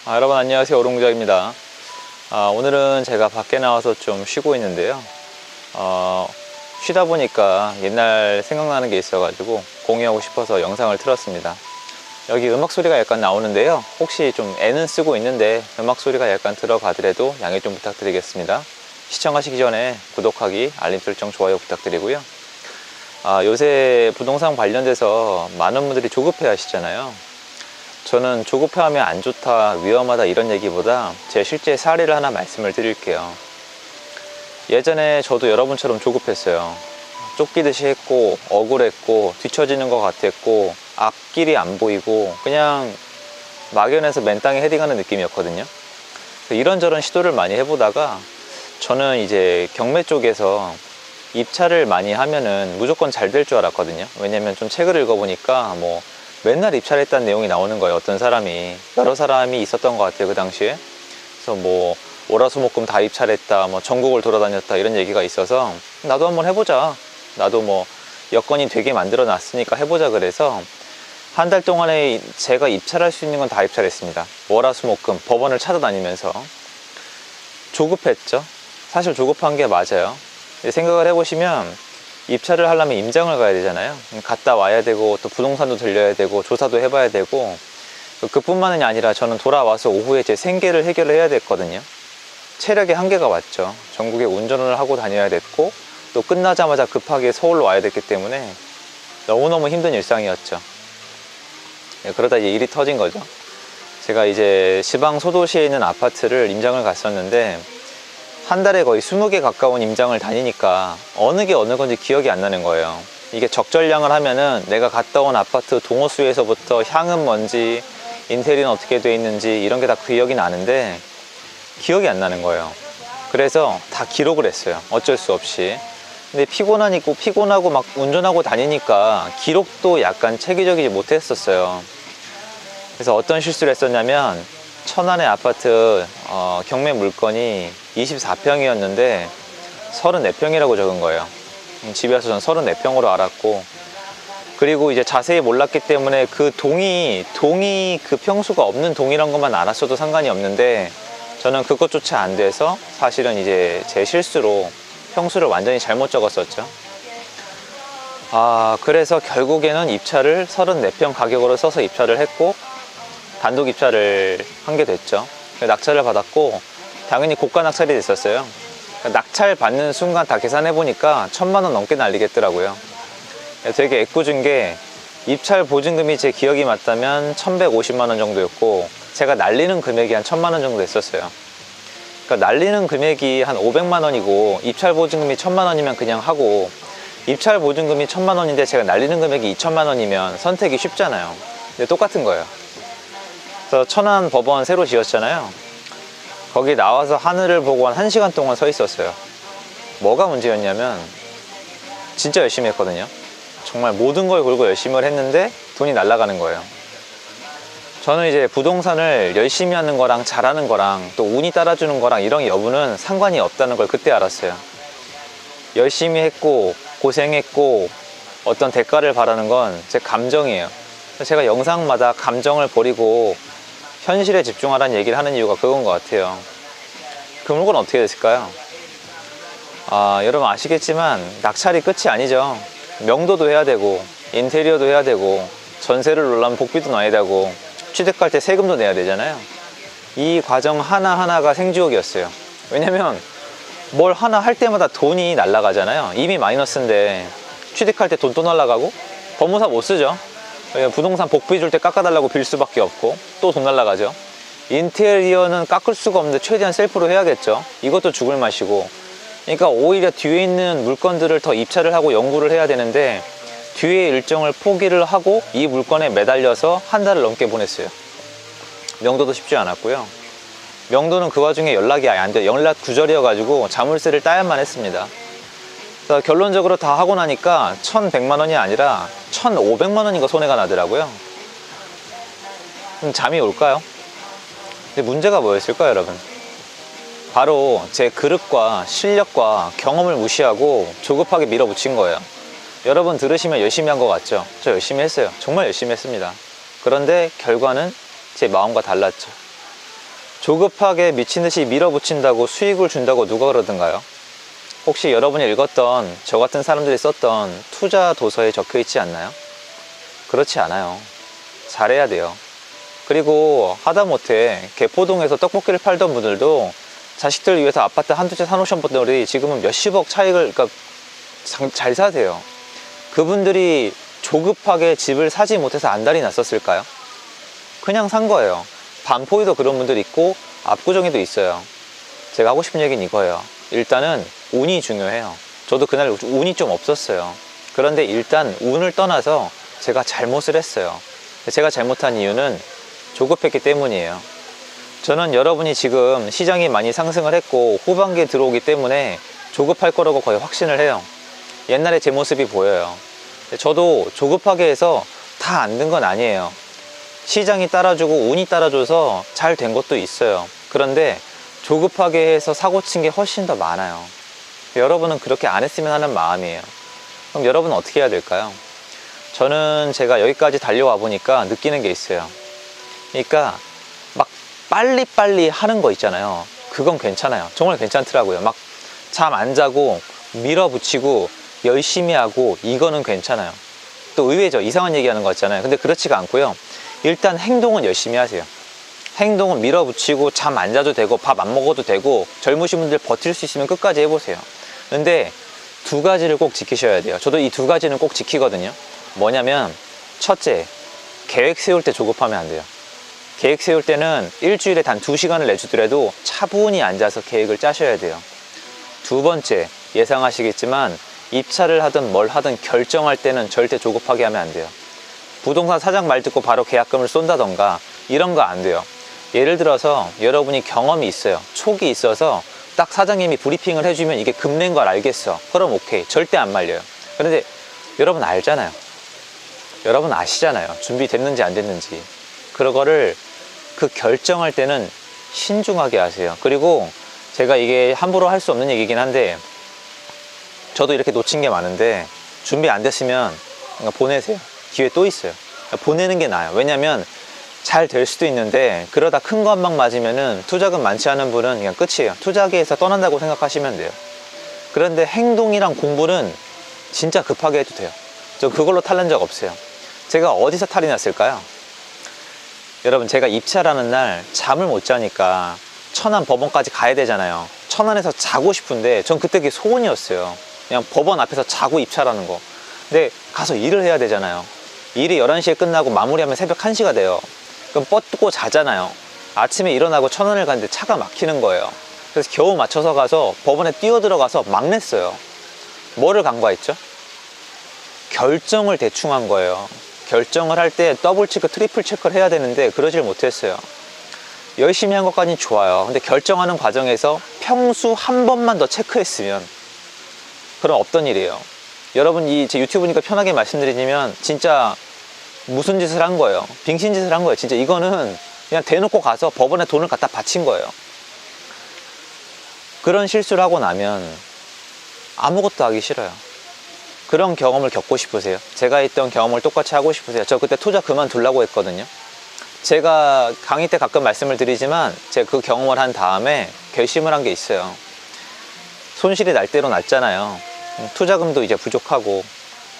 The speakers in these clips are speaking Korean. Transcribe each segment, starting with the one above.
여러분 안녕하세요. 오롱부작입니다. 오늘은 제가 밖에 나와서 좀 쉬고 있는데요. 쉬다 보니까 옛날 생각나는 게 있어가지고 공유하고 싶어서 영상을 틀었습니다. 여기 음악 소리가 약간 나오는데요. 혹시 좀 애는 쓰고 있는데 음악 소리가 약간 들어가더라도 양해 좀 부탁드리겠습니다. 시청하시기 전에 구독하기, 알림 설정, 좋아요 부탁드리고요. 요새 부동산 관련돼서 많은 분들이 조급해 하시잖아요. 저는 조급해하면 안 좋다, 위험하다 이런 얘기보다 제 실제 사례를 하나 말씀을 드릴게요. 예전에 저도 여러분처럼 조급했어요. 쫓기듯이 했고 억울했고 뒤처지는 것 같았고 앞길이 안 보이고 그냥 막연해서 맨 땅에 헤딩하는 느낌이었거든요. 이런저런 시도를 많이 해보다가 저는 이제 경매 쪽에서 입찰을 많이 하면은 무조건 잘 될 줄 알았거든요. 왜냐면 좀 책을 읽어보니까 맨날 입찰했다는 내용이 나오는 거예요. 어떤 사람이, 여러 사람이 있었던 것 같아요, 그 당시에. 그래서 월화수목금 다 입찰했다, 전국을 돌아다녔다 이런 얘기가 있어서 나도 한번 해보자. 나도 여건이 되게 만들어 놨으니까 해보자. 그래서 한 달 동안에 제가 입찰할 수 있는 건 다 입찰했습니다. 월화수목금 법원을 찾아다니면서. 조급했죠. 사실 조급한 게 맞아요. 생각을 해보시면 입찰을 하려면 임장을 가야 되잖아요. 갔다 와야 되고 또 부동산도 들려야 되고 조사도 해봐야 되고, 그뿐만이 아니라 저는 돌아와서 오후에 제 생계를 해결을 해야 됐거든요. 체력의 한계가 왔죠. 전국에 운전을 하고 다녀야 됐고 또 끝나자마자 급하게 서울로 와야 됐기 때문에 너무너무 힘든 일상이었죠. 그러다 이제 일이 터진 거죠. 제가 이제 지방 소도시에 있는 아파트를 임장을 갔었는데 한 달에 거의 20개 가까운 임장을 다니니까 어느 게 어느 건지 기억이 안 나는 거예요. 이게 적절량을 하면은 내가 갔다 온 아파트 동호수에서부터 향은 뭔지, 인테리어는 어떻게 돼 있는지 이런 게 다 기억이 나는데 기억이 안 나는 거예요. 그래서 다 기록을 했어요. 어쩔 수 없이. 근데 피곤하고 막 운전하고 다니니까 기록도 약간 체계적이지 못했었어요. 그래서 어떤 실수를 했었냐면 천안의 아파트 경매 물건이 24평이었는데 34평이라고 적은 거예요. 집에서 전 34평으로 알았고, 그리고 이제 자세히 몰랐기 때문에 그 동이 그 평수가 없는 동이란 것만 알았어도 상관이 없는데 저는 그것조차 안 돼서 사실은 이제 제 실수로 평수를 완전히 잘못 적었었죠. 그래서 결국에는 입찰을 34평 가격으로 써서 입찰을 했고 단독 입찰을 한 게 됐죠. 낙찰을 받았고 당연히 고가 낙찰이 됐었어요. 낙찰 받는 순간 다 계산해 보니까 1000만 원 넘게 날리겠더라고요. 되게 애꿎은 게 입찰 보증금이 제 기억이 맞다면 1150만 원 정도였고 제가 날리는 금액이 한 1000만 원 정도 됐었어요. 그러니까 날리는 금액이 한 500만 원이고 입찰 보증금이 1000만 원이면 그냥 하고, 입찰 보증금이 1000만 원인데 제가 날리는 금액이 2000만 원이면 선택이 쉽잖아요. 근데 똑같은 거예요. 그래서 천안 법원 새로 지었잖아요. 거기 나와서 하늘을 보고 한 1시간 동안 서 있었어요. 뭐가 문제였냐면 진짜 열심히 했거든요. 정말 모든 걸 걸고 열심히 했는데 돈이 날아가는 거예요. 저는 이제 부동산을 열심히 하는 거랑 잘하는 거랑 또 운이 따라주는 거랑 이런 여부는 상관이 없다는 걸 그때 알았어요. 열심히 했고 고생했고 어떤 대가를 바라는 건 제 감정이에요. 제가 영상마다 감정을 버리고 현실에 집중하라는 얘기를 하는 이유가 그건 것 같아요. 그 물건 어떻게 됐을까요? 여러분 아시겠지만 낙찰이 끝이 아니죠. 명도도 해야 되고 인테리어도 해야 되고 전세를 놓으려면 복비도 놔야 되고 취득할 때 세금도 내야 되잖아요. 이 과정 하나하나가 생지옥이었어요. 왜냐면 뭘 하나 할 때마다 돈이 날아가잖아요. 이미 마이너스인데 취득할 때 돈 또 날아가고, 법무사 못 쓰죠. 부동산 복비 줄 때 깎아달라고 빌 수밖에 없고 또 돈 날아가죠. 인테리어는 깎을 수가 없는데 최대한 셀프로 해야겠죠. 이것도 죽을 맛이고. 그러니까 오히려 뒤에 있는 물건들을 더 입찰을 하고 연구를 해야 되는데 뒤에 일정을 포기를 하고 이 물건에 매달려서 한 달을 넘게 보냈어요. 명도도 쉽지 않았고요. 명도는 그 와중에 연락이 아예 안 돼요. 연락 구절이어가지고 자물쇠를 따야만 했습니다. 그래서 결론적으로 다 하고 나니까 1100만 원이 아니라 1500만 원인가 손해가 나더라고요. 그럼 잠이 올까요? 근데 문제가 뭐였을까요, 여러분? 바로 제 그릇과 실력과 경험을 무시하고 조급하게 밀어붙인 거예요. 여러분 들으시면 열심히 한 것 같죠? 저 열심히 했어요. 정말 열심히 했습니다. 그런데 결과는 제 마음과 달랐죠. 조급하게 미친 듯이 밀어붙인다고 수익을 준다고 누가 그러던가요? 혹시 여러분이 읽었던 저 같은 사람들이 썼던 투자 도서에 적혀 있지 않나요? 그렇지 않아요. 잘해야 돼요. 그리고 하다못해 개포동에서 떡볶이를 팔던 분들도 자식들 위해서 아파트 한두 채 사놓으신 분들이 지금은 몇십억 차익을, 그러니까 잘 사세요. 그분들이 조급하게 집을 사지 못해서 안달이 났었을까요? 그냥 산 거예요. 반포에도 그런 분들 있고 압구정에도 있어요. 제가 하고 싶은 얘기는 이거예요. 일단은 운이 중요해요. 저도 그날 운이 좀 없었어요. 그런데 일단 운을 떠나서 제가 잘못을 했어요. 제가 잘못한 이유는 조급했기 때문이에요. 저는 여러분이 지금 시장이 많이 상승을 했고 후반기에 들어오기 때문에 조급할 거라고 거의 확신을 해요. 옛날에 제 모습이 보여요. 저도 조급하게 해서 다 안 된 건 아니에요. 시장이 따라주고 운이 따라줘서 잘 된 것도 있어요. 그런데 조급하게 해서 사고 친 게 훨씬 더 많아요. 여러분은 그렇게 안 했으면 하는 마음이에요. 그럼 여러분은 어떻게 해야 될까요? 저는 제가 여기까지 달려와 보니까 느끼는 게 있어요. 그러니까 막 빨리빨리 하는 거 있잖아요. 그건 괜찮아요. 정말 괜찮더라고요. 막 잠 안 자고 밀어붙이고 열심히 하고 이거는 괜찮아요. 또 의외죠. 이상한 얘기하는 거 있잖아요. 근데 그렇지가 않고요. 일단 행동은 열심히 하세요. 행동은 밀어붙이고 잠 안 자도 되고 밥 안 먹어도 되고 젊으신 분들 버틸 수 있으면 끝까지 해보세요. 근데 두 가지를 꼭 지키셔야 돼요. 저도 이 두 가지는 꼭 지키거든요. 뭐냐면 첫째, 계획 세울 때 조급하면 안 돼요. 계획 세울 때는 일주일에 단 2시간을 내주더라도 차분히 앉아서 계획을 짜셔야 돼요. 두 번째, 예상하시겠지만 입찰을 하든 뭘 하든 결정할 때는 절대 조급하게 하면 안 돼요. 부동산 사장 말 듣고 바로 계약금을 쏜다던가 이런 거 안 돼요. 예를 들어서 여러분이 경험이 있어요. 촉이 있어서 딱 사장님이 브리핑을 해주면 이게 금낸 걸 알겠어. 그럼 오케이. 절대 안 말려요. 그런데 여러분 알잖아요. 여러분 아시잖아요. 준비됐는지 안 됐는지. 그거를 그 결정할 때는 신중하게 하세요. 그리고 제가 이게 함부로 할 수 없는 얘기긴 한데 저도 이렇게 놓친 게 많은데 준비 안 됐으면 그냥 보내세요. 기회 또 있어요. 보내는 게 나아요. 왜냐면 잘 될 수도 있는데 그러다 큰 거 한 방 맞으면은 투자금 많지 않은 분은 그냥 끝이에요. 투자계에서 떠난다고 생각하시면 돼요. 그런데 행동이랑 공부는 진짜 급하게 해도 돼요. 저 그걸로 탈난 적 없어요. 제가 어디서 탈이 났을까요? 여러분, 제가 입찰하는 날 잠을 못 자니까 천안 법원까지 가야 되잖아요. 천안에서 자고 싶은데 전 그때 그게 소원이었어요. 그냥 법원 앞에서 자고 입찰하는 거. 근데 가서 일을 해야 되잖아요. 일이 11시에 끝나고 마무리하면 새벽 1시가 돼요. 그럼 뻗고 자잖아요. 아침에 일어나고 천안을 갔는데 차가 막히는 거예요. 그래서 겨우 맞춰서 가서 법원에 뛰어들어가서 막 냈어요. 뭐를 간과했죠? 결정을 대충 한 거예요. 결정을 할 때 더블 체크, 트리플 체크를 해야 되는데 그러질 못했어요. 열심히 한 것까지는 좋아요. 근데 결정하는 과정에서 평수 한 번만 더 체크했으면 그럼 없던 일이에요. 여러분, 제 유튜브니까 편하게 말씀드리면 진짜 무슨 짓을 한 거예요. 빙신짓을 한 거예요. 진짜 이거는 그냥 대놓고 가서 법원에 돈을 갖다 바친 거예요. 그런 실수를 하고 나면 아무것도 하기 싫어요. 그런 경험을 겪고 싶으세요? 제가 했던 경험을 똑같이 하고 싶으세요? 저 그때 투자 그만두려고 했거든요. 제가 강의 때 가끔 말씀을 드리지만 제가 그 경험을 한 다음에 결심을 한 게 있어요. 손실이 날 대로 났잖아요. 투자금도 이제 부족하고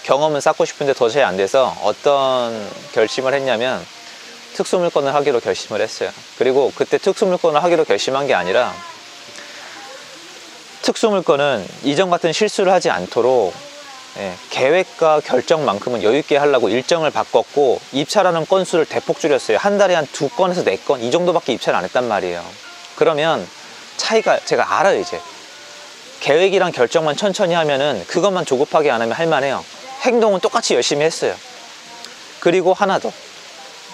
경험은 쌓고 싶은데 도저히 안 돼서 어떤 결심을 했냐면 특수물건을 하기로 결심을 했어요. 그리고 그때 특수물건을 하기로 결심한 게 아니라 특수물건은 이전 같은 실수를 하지 않도록 계획과 결정만큼은 여유있게 하려고 일정을 바꿨고 입찰하는 건수를 대폭 줄였어요. 한 달에 한 2건에서 4건 이 정도밖에 입찰을 안 했단 말이에요. 그러면 차이가 제가 알아요. 이제 계획이랑 결정만 천천히 하면은 그것만 조급하게 안 하면 할만해요. 행동은 똑같이 열심히 했어요. 그리고 하나 더,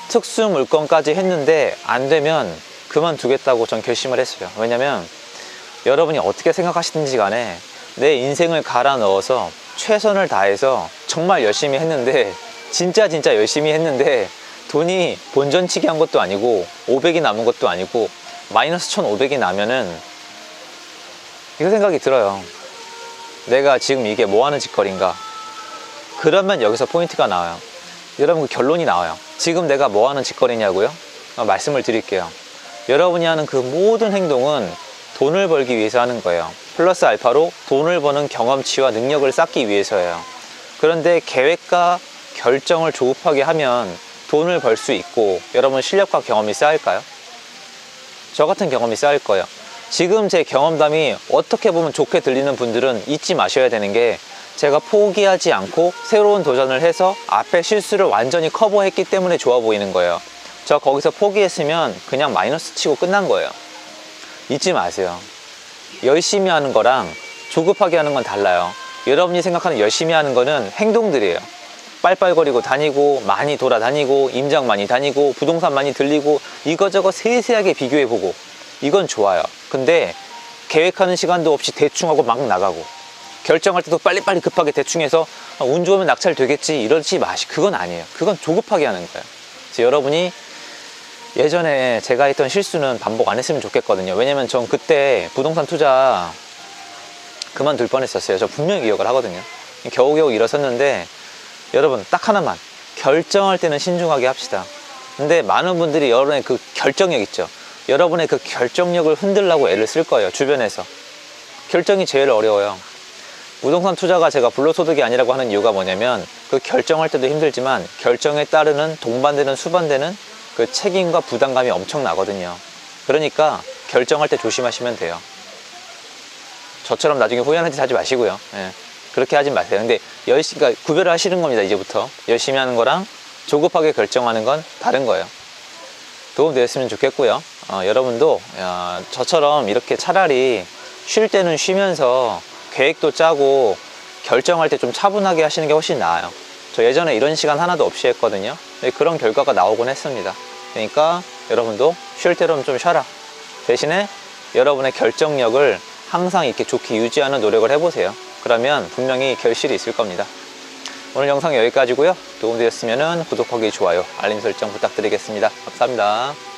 특수물건까지 했는데 안 되면 그만두겠다고 전 결심을 했어요. 왜냐면 여러분이 어떻게 생각하시든지 간에 내 인생을 갈아 넣어서 최선을 다해서 정말 열심히 했는데 진짜 열심히 했는데 돈이 본전치기 한 것도 아니고 500이 남은 것도 아니고 마이너스 1500이 나면은 이거 생각이 들어요. 내가 지금 이게 뭐하는 짓거리인가. 그러면 여기서 포인트가 나와요. 여러분, 그 결론이 나와요. 지금 내가 뭐하는 짓거리냐고요? 말씀을 드릴게요. 여러분이 하는 그 모든 행동은 돈을 벌기 위해서 하는 거예요. 플러스 알파로 돈을 버는 경험치와 능력을 쌓기 위해서예요. 그런데 계획과 결정을 조급하게 하면 돈을 벌 수 있고 여러분 실력과 경험이 쌓일까요? 저 같은 경험이 쌓일 거예요. 지금 제 경험담이 어떻게 보면 좋게 들리는 분들은 잊지 마셔야 되는 게, 제가 포기하지 않고 새로운 도전을 해서 앞에 실수를 완전히 커버했기 때문에 좋아 보이는 거예요. 저 거기서 포기했으면 그냥 마이너스 치고 끝난 거예요. 잊지 마세요. 열심히 하는 거랑 조급하게 하는 건 달라요. 여러분이 생각하는 열심히 하는 거는 행동들이에요. 빨빨거리고 다니고 많이 돌아다니고 임장 많이 다니고 부동산 많이 들리고 이거저거 세세하게 비교해보고, 이건 좋아요. 근데 계획하는 시간도 없이 대충 하고 막 나가고, 결정할 때도 빨리빨리 급하게 대충 해서 운 좋으면 낙찰 되겠지 이러지 마시. 그건 아니에요. 그건 조급하게 하는 거예요. 그래서 여러분이 예전에 제가 했던 실수는 반복 안 했으면 좋겠거든요. 왜냐면 전 그때 부동산 투자 그만둘 뻔했었어요. 저 분명히 기억을 하거든요. 겨우겨우 일어섰는데, 여러분 딱 하나만, 결정할 때는 신중하게 합시다. 근데 많은 분들이 여러분의 그 결정력 있죠. 여러분의 그 결정력을 흔들라고 애를 쓸 거예요. 주변에서. 결정이 제일 어려워요. 부동산 투자가 제가 불로소득이 아니라고 하는 이유가 뭐냐면, 그 결정할 때도 힘들지만 결정에 따르는 동반되는 수반되는 그 책임과 부담감이 엄청나거든요. 그러니까 결정할 때 조심하시면 돼요. 저처럼 나중에 후회하는 짓 하지 마시고요. 예, 그렇게 하지 마세요. 근데 그러니까 구별을 하시는 겁니다. 이제부터 열심히 하는 거랑 조급하게 결정하는 건 다른 거예요. 도움 되었으면 좋겠고요. 여러분도 저처럼 이렇게 차라리 쉴 때는 쉬면서 계획도 짜고 결정할 때 좀 차분하게 하시는 게 훨씬 나아요. 저 예전에 이런 시간 하나도 없이 했거든요. 그런 결과가 나오곤 했습니다. 그러니까 여러분도 쉴 때는 좀 쉬어라. 대신에 여러분의 결정력을 항상 이렇게 좋게 유지하는 노력을 해보세요. 그러면 분명히 결실이 있을 겁니다. 오늘 영상 여기까지고요. 도움되셨으면 구독하기, 좋아요, 알림 설정 부탁드리겠습니다. 감사합니다.